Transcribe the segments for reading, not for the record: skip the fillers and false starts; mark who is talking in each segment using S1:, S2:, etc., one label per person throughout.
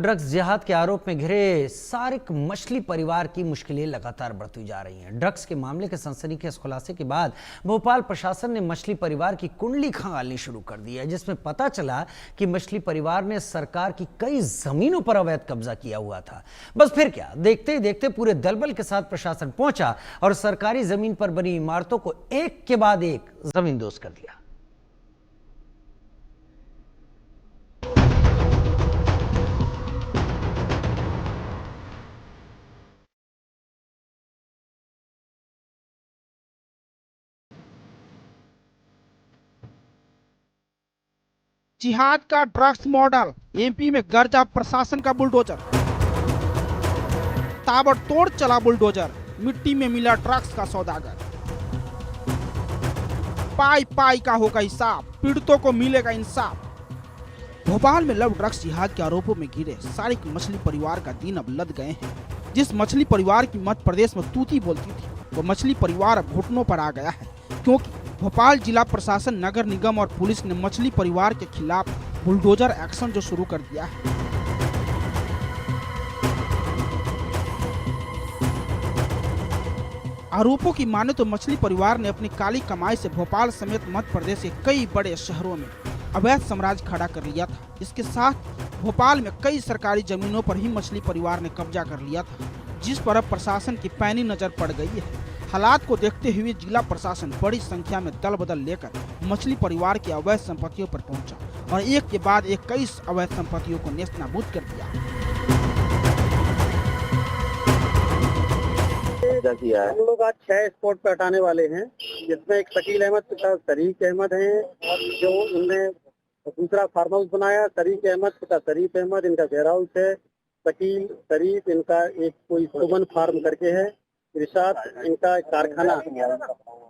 S1: Drugs जिहाद के आरोप में घिरे सारिक मछली परिवार की मुश्किलें लगातार बढ़ती जा रही हैं। ड्रग्स के मामले के सनसनीखेज खुलासे के बाद भोपाल प्रशासन ने मछली परिवार की कुंडली खंगालनी शुरू कर दी है, जिसमें पता चला कि मछली परिवार ने सरकार की कई जमीनों पर अवैध कब्जा किया हुआ था। बस फिर क्या, देखते ही देखते पूरे दलबल के साथ प्रशासन पहुंचा और सरकारी जमीन पर बनी इमारतों को एक के बाद एक जमींदोज कर दिया।
S2: जिहाद का ड्रग्स मॉडल, एमपी में गरजा प्रशासन का बुलडोजर। ताबड़तोड़ चला बुलडोजर, मिट्टी में मिला ड्रग्स का सौदागर। पाई पाई का होगा हिसाब, पीड़ितों को मिलेगा इंसाफ। भोपाल में लव ड्रग्स जिहाद के आरोपों में घिरे सारिक मछली परिवार का दिन अब लद गए हैं। जिस मछली परिवार की मध्य प्रदेश में तूती बोलती थी, वो मछली परिवार अब घुटनों पर आ गया है, क्योंकि भोपाल जिला प्रशासन, नगर निगम और पुलिस ने मछली परिवार के खिलाफ बुलडोजर एक्शन जो शुरू कर दिया है। आरोपों की माने तो मछली परिवार ने अपनी काली कमाई से भोपाल समेत मध्य प्रदेश के कई बड़े शहरों में अवैध साम्राज्य खड़ा कर लिया था। इसके साथ भोपाल में कई सरकारी जमीनों पर ही मछली परिवार ने कब्जा कर लिया था, जिस पर अब प्रशासन की पैनी नजर पड़ गई है। हालात को देखते हुए जिला प्रशासन बड़ी संख्या में दल बदल लेकर मछली परिवार की अवैध संपत्तियों पर पहुंचा और एक के बाद एक कई अवैध संपत्तियों को नेस्तनाबूद कर दिया।
S3: हम लोग आज 6 स्पॉट पे हटाने वाले हैं, जिसमें एक शकील अहमद पिता शरीक अहमद हैं, और जो उनने दूसरा फार्म हाउस बनाया। शरीक अहमद पिता शरीफ अहमद, इनका वेयर हाउस है। शकील शरीफ, इनका एक कोई सुमन फार्म करके है। इरशाद, इनका कारखाना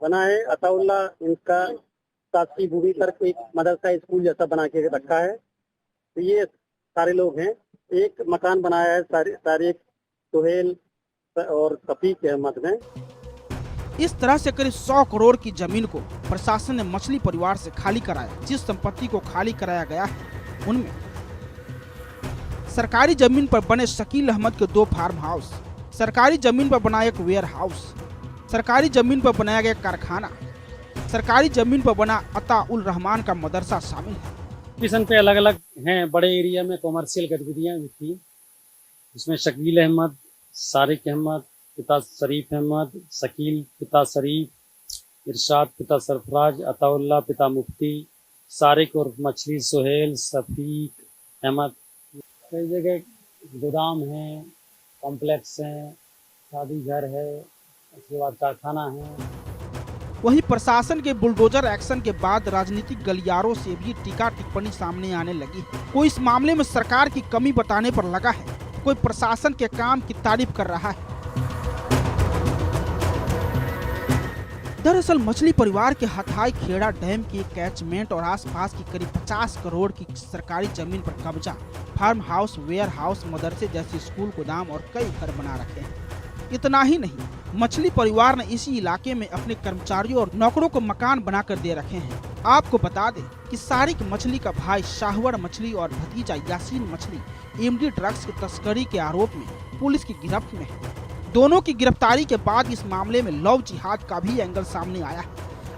S3: बना है। अताउल्ला, इनका शासकीय भूमि पर एक मदरसा स्कूल जैसा बना के रखा है। तो ये सारे लोग हैं। एक मकान बनाया है तारिक, सुहेल और शफीक अहमद ने।
S2: इस तरह से करीब 100 करोड़ की जमीन को प्रशासन ने मछली परिवार से खाली कराया। जिस संपत्ति को खाली कराया गया है उनमें सरकारी जमीन पर बने शकील अहमद के 2 फार्म हाउस, सरकारी जमीन पर बना एक वेयर हाउस, सरकारी जमीन पर बनाया गया कारखाना, सरकारी जमीन पर बना अता उल रहमान का मदरसा शामिल है।
S4: किशन पे अलग अलग हैं, बड़े एरिया में कॉमर्शियल गतिविधियां थी, जिसमें शकील अहमद, सारिक अहमद पिता शरीफ अहमद, शकील पिता शरीफ, इरशाद पिता सरफराज, अताउल्ला पिता मुफ्ती, सारिक और मछली सुहेल, शफीक अहमद। कई जगह गोदाम है, कॉम्प्लेक्स हैं, शादी घर है, उसके बाद कारखाना है।
S2: वहीं प्रशासन के बुलडोजर एक्शन के बाद राजनीतिक गलियारों से भी टीका टिप्पणी सामने आने लगी। कोई इस मामले में सरकार की कमी बताने पर लगा है, कोई प्रशासन के काम की तारीफ कर रहा है। दरअसल मछली परिवार के हथाई खेड़ा डैम की कैचमेंट और आसपास की करीब 50 करोड़ की सरकारी जमीन पर कब्जा, फार्म हाउस, वेयर हाउस, मदरसे जैसे स्कूल, गोदाम और कई घर बना रखे हैं। इतना ही नहीं, मछली परिवार ने इसी इलाके में अपने कर्मचारियों और नौकरों को मकान बनाकर दे रखे हैं। आपको बता दें कि सारिक मछली का भाई शाहवर मछली और भतीजा यासीन मछली एमडी ड्रग्स की तस्करी के आरोप में पुलिस की गिरफ्त में है। दोनों की गिरफ्तारी के बाद इस मामले में लव जिहाद का भी एंगल सामने आया है।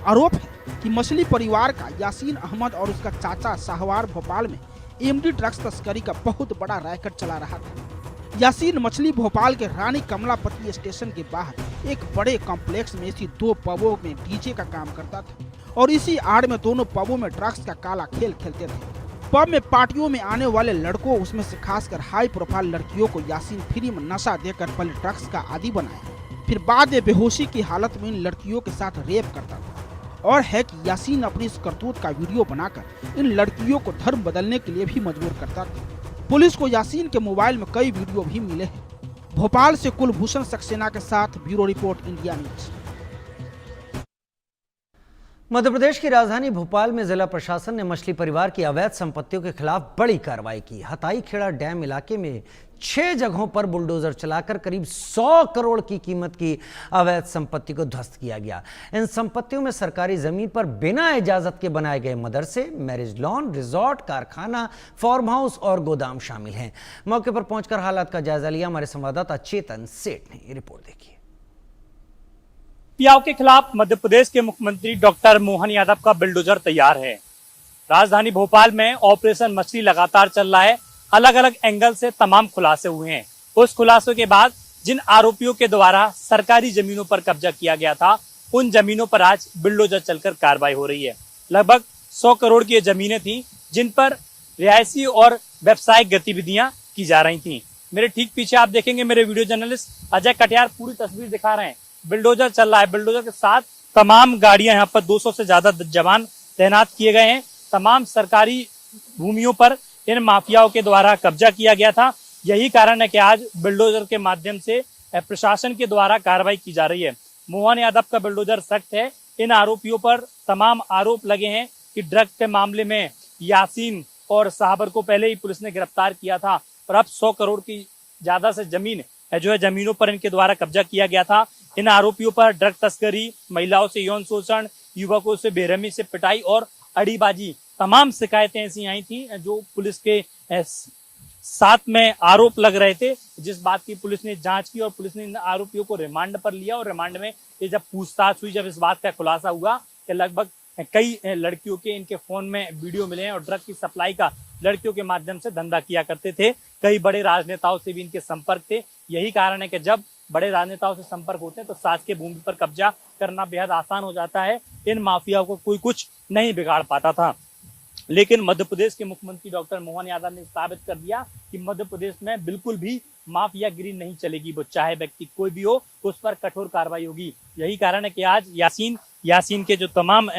S2: आरोप है कि मछली परिवार का यासीन अहमद और उसका चाचा शाहवार भोपाल में एमडी ड्रग्स तस्करी का बहुत बड़ा रैकेट चला रहा था। यासीन मछली भोपाल के रानी कमलापति स्टेशन के बाहर एक बड़े कॉम्प्लेक्स में इसी 2 पबों में डीजे का काम करता था और इसी आड़ में दोनों पबों में ड्रग्स का काला खेल खेलते थे। पब में पार्टियों में आने वाले लड़कों, उसमें से खासकर हाई प्रोफाइल लड़कियों को यासीन फ्री में नशा देकर पहले ड्रग्स का आदी बनाया, फिर बाद में बेहोशी की हालत में इन लड़कियों के साथ रेप करता था। और है कि यासीन अपनी इस करतूत का वीडियो बनाकर इन लड़कियों को धर्म बदलने के लिए भी मजबूर करता था। पुलिस को यासीन के मोबाइल में कई वीडियो भी मिले हैं। भोपाल से कुलभूषण सक्सेना के साथ bureau report, India news.
S1: Madhya Pradesh की राजधानी भोपाल में जिला प्रशासन ने मछली परिवार की अवैध संपत्तियों के खिलाफ बड़ी कार्रवाई की। हथाई खेड़ा डैम इलाके में 6 जगहों पर बुलडोजर चलाकर करीब 100 करोड़ की कीमत की अवैध संपत्ति को ध्वस्त किया गया। इन संपत्तियों में सरकारी जमीन पर बिना इजाजत के बनाए गए मदरसे, मैरिज लॉन, रिजॉर्ट, कारखाना, फार्म हाउस और गोदाम शामिल हैं। मौके पर पहुंचकर हालात का जायजा लिया हमारे संवाददाता चेतन सेठ ने। रिपोर्ट देखिए।
S5: माफियाओं के खिलाफ मध्य प्रदेश के मुख्यमंत्री डॉक्टर मोहन यादव का बुलडोजर तैयार है। राजधानी भोपाल में ऑपरेशन मछली लगातार चल रहा है। अलग अलग एंगल से तमाम खुलासे हुए हैं। उस खुलासों के बाद जिन आरोपियों के द्वारा सरकारी जमीनों पर कब्जा किया गया था, उन जमीनों पर आज बुलडोजर चलकर कार्रवाई हो रही है। लगभग 100 करोड़ की ये जमीनें थी जिन पर रिहायशी और व्यावसायिक गतिविधियां की जा रही थी। मेरे ठीक पीछे आप देखेंगे मेरे वीडियो जर्नलिस्ट अजय कटियार पूरी तस्वीर दिखा रहे हैं। बुलडोजर चल रहा है। बुलडोजर के साथ तमाम गाड़ियां, यहाँ पर 200 से ज्यादा जवान तैनात किए गए हैं। तमाम सरकारी भूमियों पर इन माफियाओं के द्वारा कब्जा किया गया था। यही कारण है कि आज बुलडोजर के माध्यम से प्रशासन के द्वारा कार्रवाई की जा रही है। मोहन यादव का बुलडोजर सख्त है। इन आरोपियों पर तमाम आरोप लगे हैं कि ड्रग के मामले में यासीन और साहबर को पहले ही पुलिस ने गिरफ्तार किया था और अब 100 करोड़ की ज्यादा से जमीन जो है जमीनों पर इनके द्वारा कब्जा किया गया था। इन आरोपियों पर ड्रग तस्करी, महिलाओं से यौन शोषण, युवकों से बेरहमी से पिटाई और अड़ीबाजी तमाम शिकायतें ऐसी आई थी जो पुलिस के साथ में आरोप लग रहे थे। जिस बात की पुलिस ने जांच की और पुलिस ने इन आरोपियों को रिमांड पर लिया और रिमांड में ये जब पूछताछ हुई, जब इस बात का खुलासा हुआ कि लगभग कई लड़कियों के इनके फोन में वीडियो मिले हैं और ड्रग की सप्लाई का लड़कियों के माध्यम से धंधा किया करते थे। कई बड़े राजनेताओं से भी इनके संपर्क थे। यही कारण है कि जब बड़े राजनेताओं से संपर्क होते हैं तो शासकीय भूमि पर कब्जा करना बेहद आसान हो जाता है। इन माफियाओं को कोई कुछ नहीं बिगाड़ पाता था। लेकिन मध्य प्रदेश के मुख्यमंत्री डॉक्टर मोहन यादव ने साबित कर दिया कि मध्य प्रदेश में बिल्कुल भी माफियागिरी नहीं चलेगी। वो चाहे व्यक्ति कोई भी हो, उस पर कठोर कार्रवाई होगी। यही कारण है कि आज यासीन के जो तमाम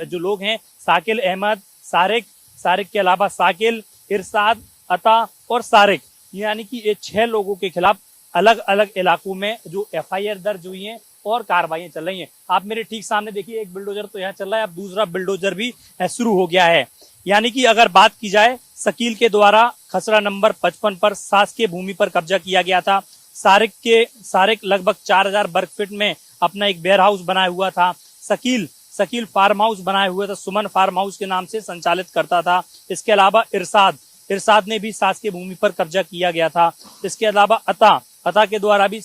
S5: जो लोग हैं, साकिल अहमद, सारिक के अलावा साकिल, इरशाद, अता और सारिक, यानी कि ये 6 लोगों के खिलाफ अलग अलग इलाकों में जो FIR दर्ज हुई हैं और कार्रवाई चल रही हैं। आप मेरे ठीक सामने देखिए, एक बुलडोजर तो यहाँ चल रहा है, अब दूसरा बुलडोजर भी शुरू हो गया है। यानी कि अगर बात की जाए, शकील के द्वारा खसरा नंबर 55 पर शासकीय भूमि पर कब्जा किया गया था। सारिक लगभग 4000 वर्ग फीट में अपना एक वेयर हाउस बनाया हुआ था। शकील फार्म हाउस बनाए हुए था, सुमन फार्म हाउस के नाम से संचालित करता था। इसके अलावा इरशाद ने भी शासकीय भूमि पर कब्जा किया गया था। इसके अलावा अता के द्वारा भी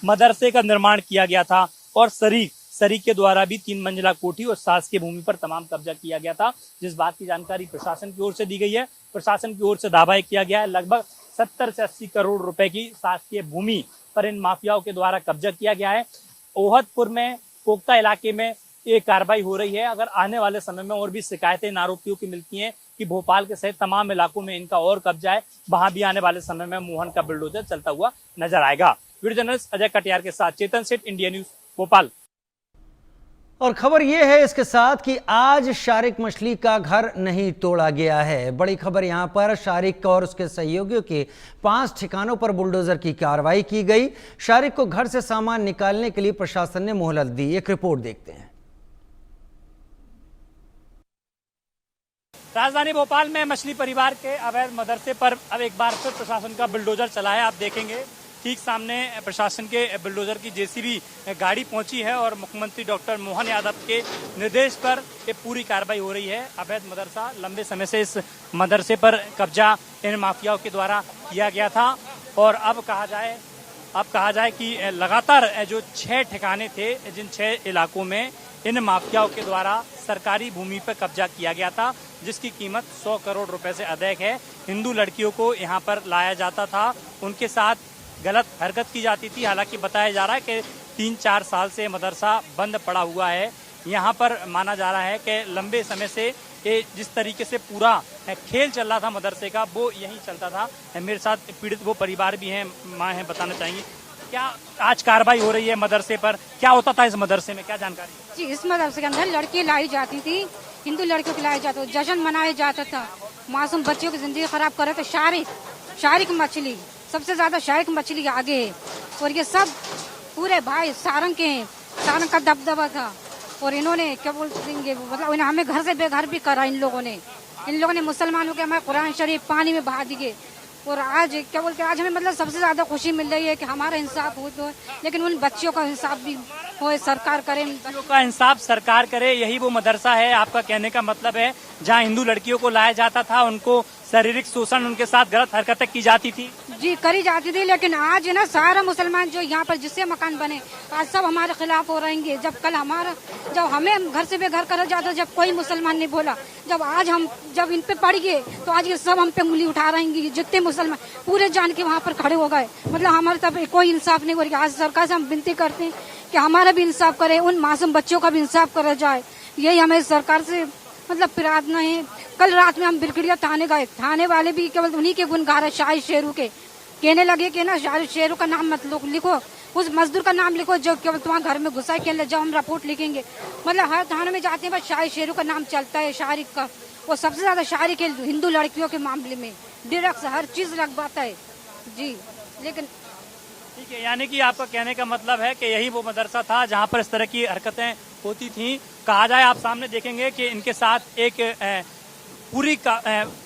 S5: मदरसे का निर्माण किया गया था और शरीक के द्वारा भी 3 मंजिला कोठी और शासकीय भूमि पर तमाम कब्जा किया गया था। जिस बात की जानकारी प्रशासन की ओर से दी गई है, प्रशासन की ओर से दावा किया गया है लगभग 70 से 80 करोड़ रुपए की शासकीय भूमि पर इन माफियाओं के द्वारा कब्जा किया गया है। ओहदपुर में कोकता इलाके में ये कार्रवाई हो रही है। अगर आने वाले समय में और भी शिकायतें इन आरोपियों की मिलती हैं कि भोपाल के सहित तमाम इलाकों में इनका और कब्जा है, वहां भी आने वाले समय में मोहन का बुलडोजर चलता हुआ नजर आएगा। वीडियो जर्नलिस्ट अजय कटियार के साथ चेतन सेठ, इंडिया न्यूज, भोपाल।
S1: और खबर यह है इसके साथ कि आज शारिक मछली का घर नहीं तोड़ा गया है। बड़ी खबर यहां पर, शारिक और उसके सहयोगियों के 5 ठिकानों पर बुलडोजर की कार्रवाई की गई। शारिक को घर से सामान निकालने के लिए प्रशासन ने मोहलत दी। एक रिपोर्ट देखते हैं।
S5: राजधानी भोपाल में मछली परिवार के अवैध मदरसे पर अब एक बार फिर प्रशासन का बुलडोजर चला है। आप देखेंगे ठीक सामने प्रशासन के बुलडोजर की JCB गाड़ी पहुंची है और मुख्यमंत्री डॉक्टर मोहन यादव के निर्देश पर ये पूरी कार्रवाई हो रही है। अवैध मदरसा, लंबे समय से इस मदरसे पर कब्जा इन माफियाओं के द्वारा किया गया था और अब कहा जाए कि लगातार जो 6 ठिकाने थे, जिन 6 इलाकों में इन माफियाओं के द्वारा सरकारी भूमि पर कब्जा किया गया था, जिसकी कीमत 100 करोड़ रुपए से अधिक है। हिंदू लड़कियों को यहाँ पर लाया जाता था, उनके साथ गलत हरकत की जाती थी। हालांकि बताया जा रहा है कि 3-4 साल से मदरसा बंद पड़ा हुआ है। यहाँ पर माना जा रहा है कि लंबे समय से ये जिस तरीके से पूरा खेल चल रहा था मदरसे का, वो यही चलता था। मेरे साथ पीड़ित वो परिवार भी हैं, माँ हैं, बताना चाहेंगी क्या आज कार्रवाई हो रही है मदरसे पर, क्या होता था इस मदरसे में, क्या जानकारी?
S6: जी, इस मदरसे के अंदर लड़की लाई जाती थी, हिंदू लड़कियों को लाया जाता था, जश्न मनाया जाता था, मासूम बच्चियों की जिंदगी खराब कर रहे थे। शारिक मछली सबसे ज्यादा, शारिक मछली आगे है और ये सब पूरे भाई सारंग के हैं। सारंग का दबदबा था और इन्होंने क्या बोलेंगे, मतलब हमें घर से बेघर भी करा इन लोगों ने मुसलमानों के हमारे कुरान शरीफ पानी में बहा दिए। और आज क्या बोलते हैं, आज हमें मतलब सबसे ज्यादा खुशी मिल रही है कि हमारा इंसाफ हो तो, लेकिन उन बच्चियों का इंसाफ भी हो, सरकार करे।
S5: बच्चियों का इंसाफ सरकार करे, यही वो मदरसा है आपका कहने का मतलब है जहां हिंदू लड़कियों को लाया जाता था, उनको शारीरिक शोषण, उनके साथ गलत हरकतें की जाती थी।
S6: जी करी जाती थी, लेकिन आज है ना सारा मुसलमान जो यहाँ पर जिससे मकान बने आज सब हमारे खिलाफ हो रहेंगे। जब कल जब हमें घर से बेघर करा जाता जब कोई मुसलमान नहीं बोला, जब इन पे पड़ गए तो आज ये सब हम पे उंगली उठा रहेंगे। जितने मुसलमान पूरे जान के वहाँ पर खड़े हो गए, मतलब हमारे तब कोई इंसाफ नहीं हो रही। आज सरकार से हम विनती करते हैं कि हमारा भी इंसाफ करे, उन मासूम बच्चों का भी इंसाफ करा जाए। यही हमें सरकार से मतलब प्रार्थना है। कल रात में हम बिरखड़िया थाने गए, थाने वाले भी केवल उन्हीं के गुण गा रहे, शाहिद शेरू के कहने लगे कि ना शाहिद शेरू का नाम मत लिखो, उस मजदूर का नाम लिखो जो केवल तुम्हारे घर में घुसा खेल जब हम रिपोर्ट लिखेंगे। मतलब हर थाने में जाते हैं बस शाहिद शेरू का नाम चलता है, शारिक का। वो सबसे ज्यादा शारिक है हिंदू लड़कियों के मामले में, ड्रग्स हर चीज लगवाता है जी। लेकिन
S5: ठीक है, यानी कि आपका कहने का मतलब है कि यही वो मदरसा था जहां पर इस तरह की हरकतें होती थी। कहा जाए, आप सामने देखेंगे कि इनके साथ एक पूरी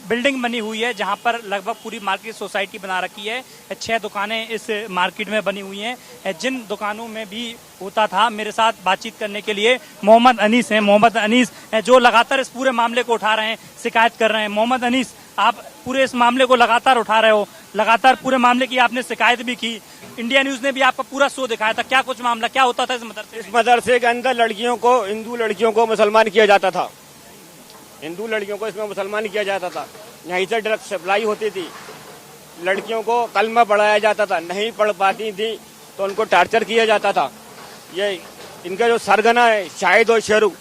S5: बिल्डिंग बनी हुई है जहां पर लगभग पूरी मार्केट सोसाइटी बना रखी है। 6 दुकानें इस मार्केट में बनी हुई हैं। जिन दुकानों में भी होता था, मेरे साथ बातचीत करने के लिए मोहम्मद अनीस हैं। मोहम्मद अनीस जो लगातार इस पूरे मामले को उठा रहे हैं, शिकायत कर रहे हैं। मोहम्मद अनीस, आप पूरे इस मामले को लगातार उठा रहे हो, लगातार पूरे मामले की आपने शिकायत भी की, इंडिया न्यूज ने भी आपका पूरा शो दिखाया था। क्या कुछ मामला क्या होता था इस मदरसे?
S7: इस मदरसे के अंदर लड़कियों को, हिंदू लड़कियों को मुसलमान किया जाता था। हिंदू लड़कियों को इसमें मुसलमान किया जाता था। यहीं से ड्रग्स सप्लाई होती थी। लड़कियों को कलमा पढ़ाया जाता था, नहीं पढ़ पाती थी तो उनको टॉर्चर किया जाता था। ये इनका जो सरगना है शाहिद और शेरू,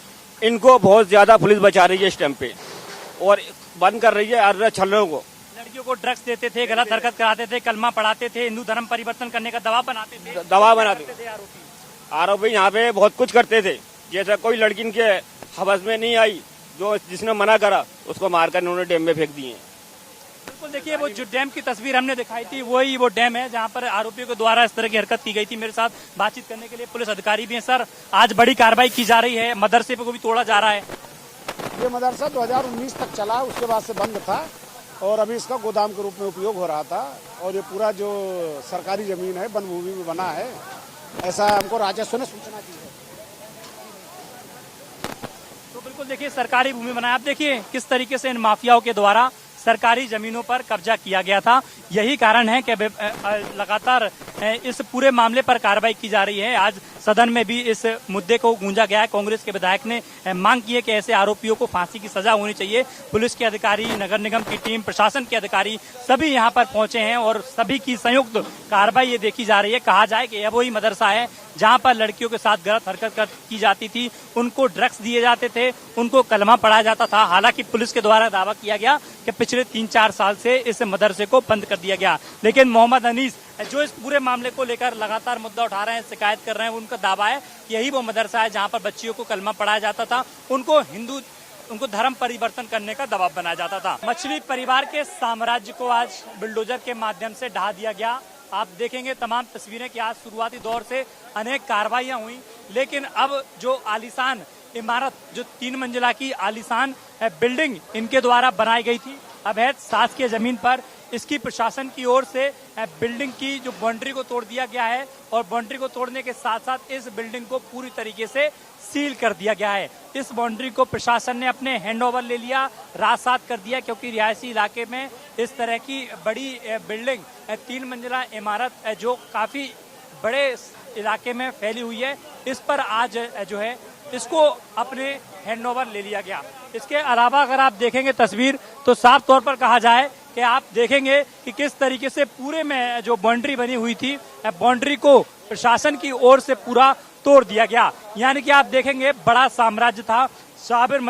S7: इनको बहुत ज्यादा पुलिस बचा रही है इस टाइम पे, और बंद कर रही है अर्रा छल्लों को।
S5: लड़कियों को ड्रग्स देते थे, गलत हरकत कराते थे, कलमा पढ़ाते थे, हिंदू धर्म परिवर्तन करने का दबाव बनाते थे।
S7: आरोपी यहाँ पे बहुत कुछ करते थे। जैसे कोई लड़की इनके हवस में नहीं आई, जो जिसने मना करा उसको मारकर इन्होंने डैम में फेंक दिए।
S5: बिल्कुल, देखिए वो जो डैम की तस्वीर हमने दिखाई थी वही वो डैम है जहां पर आरोपियों के द्वारा इस तरह की हरकत की गई थी। मेरे साथ बातचीत करने के लिए पुलिस अधिकारी भी हैं। सर, आज बड़ी कार्रवाई की जा रही है, मदरसे को भी तोड़ा जा रहा है।
S8: ये मदरसा 2019 तक चला, उसके बाद से बंद था और अभी इसका गोदाम के रूप में उपयोग हो रहा था। और ये पूरा जो सरकारी जमीन है वन भूमि में बना है, ऐसा हमको राजस्व ने सूचना दी है।
S5: तो बिल्कुल देखिए, सरकारी भूमि बनाया। आप देखिए किस तरीके से इन माफियाओं के द्वारा सरकारी जमीनों पर कब्जा किया गया था। यही कारण है कि लगातार इस पूरे मामले पर कार्रवाई की जा रही है। आज सदन में भी इस मुद्दे को गूंजा गया है। कांग्रेस के विधायक ने मांग की है कि ऐसे आरोपियों को फांसी की सजा होनी चाहिए। पुलिस के अधिकारी, नगर निगम की टीम, प्रशासन के अधिकारी सभी यहाँ पर पहुंचे हैं और सभी की संयुक्त कार्रवाई ये देखी जा रही है। कहा जाए कि यह वही मदरसा है जहाँ पर लड़कियों के साथ गलत हरकत की जाती थी, उनको ड्रग्स दिए जाते थे, उनको कलमा पढ़ाया जाता था। हालांकि पुलिस के द्वारा दावा किया गया कि पिछले 3-4 साल से इस मदरसे को बंद कर दिया गया। लेकिन मोहम्मद अनीस जो इस पूरे मामले को लेकर लगातार मुद्दा उठा रहे हैं, शिकायत कर रहे हैं, उनका दावा है कि यही वो मदरसा है जहाँ पर बच्चियों को कलमा पढ़ाया जाता था, उनको धर्म परिवर्तन करने का दबाव बनाया जाता था। मछली परिवार के साम्राज्य को आज बुलडोजर के माध्यम से ढहा दिया गया। आप देखेंगे तमाम तस्वीरें कि आज शुरुआती दौर से अनेक कार्रवाइयां हुई, लेकिन अब जो आलीशान इमारत, जो 3 मंजिला की आलीशान बिल्डिंग इनके द्वारा बनाई गई थी अवैध शासकीय जमीन पर, इसकी प्रशासन की ओर से बिल्डिंग की जो बाउंड्री को तोड़ दिया गया है और बाउंड्री को तोड़ने के साथ साथ इस बिल्डिंग को पूरी तरीके से सील कर दिया गया है। इस बाउंड्री को प्रशासन ने अपने हैंडओवर ले लिया, रात-सात कर दिया, क्योंकि रिहायशी इलाके में इस तरह की बड़ी बिल्डिंग 3 मंजिला इमारत जो काफी बड़े इलाके में फैली हुई है, इस पर आज जो है इसको अपने हैंडओवर ले लिया गया। इसके अलावा अगर आप देखेंगे तस्वीर तो साफ तौर पर कहा जाए कि आप देखेंगे कि किस तरीके से पूरे में जो बाउंड्री बनी हुई थी, बाउंड्री को प्रशासन की ओर से पूरा तोड़ दिया गया। यानी कि आप देखेंगे बड़ा साम्राज्य था। शाबिर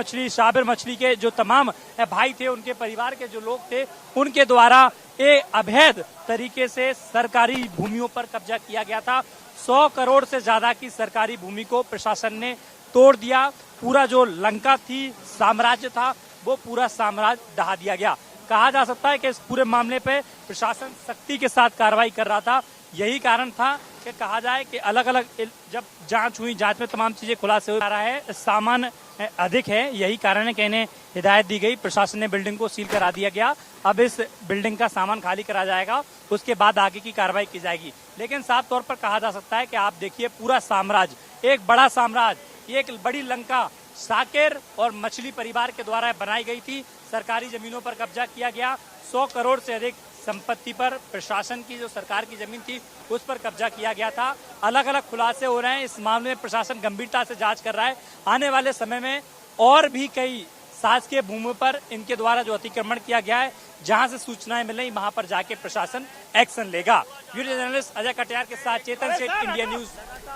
S5: मछली के जो तमाम भाई थे, उनके परिवार के जो लोग थे, उनके द्वारा ये अवैध तरीके से सरकारी भूमियों पर कब्जा किया गया था। 100 करोड़ से ज्यादा की सरकारी भूमि को प्रशासन ने तोड़ दिया। पूरा जो लंका थी, साम्राज्य था, वो पूरा साम्राज्य ढहा दिया गया। कहा जा सकता है कि इस पूरे मामले पे प्रशासन सख्ती के साथ कार्रवाई कर रहा था। यही कारण था कि कि कहा जाए कि अलग अलग जब जांच हुई, जांच में तमाम चीजें खुलासे हो रहा है, सामान अधिक है, यही कारण है कि इन्हें हिदायत दी गई, प्रशासन ने बिल्डिंग को सील करा दिया गया। अब इस बिल्डिंग का सामान खाली करा जाएगा, उसके बाद आगे की कार्रवाई की जाएगी। लेकिन साफ तौर पर कहा जा सकता है कि आप देखिए पूरा साम्राज्य, एक बड़ा साम्राज्य, एक बड़ी लंका साकेर और मछली परिवार के द्वारा बनाई गई थी। सरकारी जमीनों पर कब्जा किया गया, 100 करोड़ से अधिक संपत्ति पर, प्रशासन की जो सरकार की जमीन थी उस पर कब्जा किया गया था। अलग अलग खुलासे हो रहे हैं, इस मामले में प्रशासन गंभीरता से जांच कर रहा है। आने वाले समय में और भी कई शासकीय भूमि पर इनके द्वारा जो अतिक्रमण किया गया है, जहां से सूचनाएं मिलें वहां पर जाके प्रशासन एक्शन लेगा। वीडियो जर्नलिस्ट अजय कटियार के साथ चेतन सेठ, इंडिया न्यूज,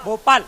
S5: भोपाल।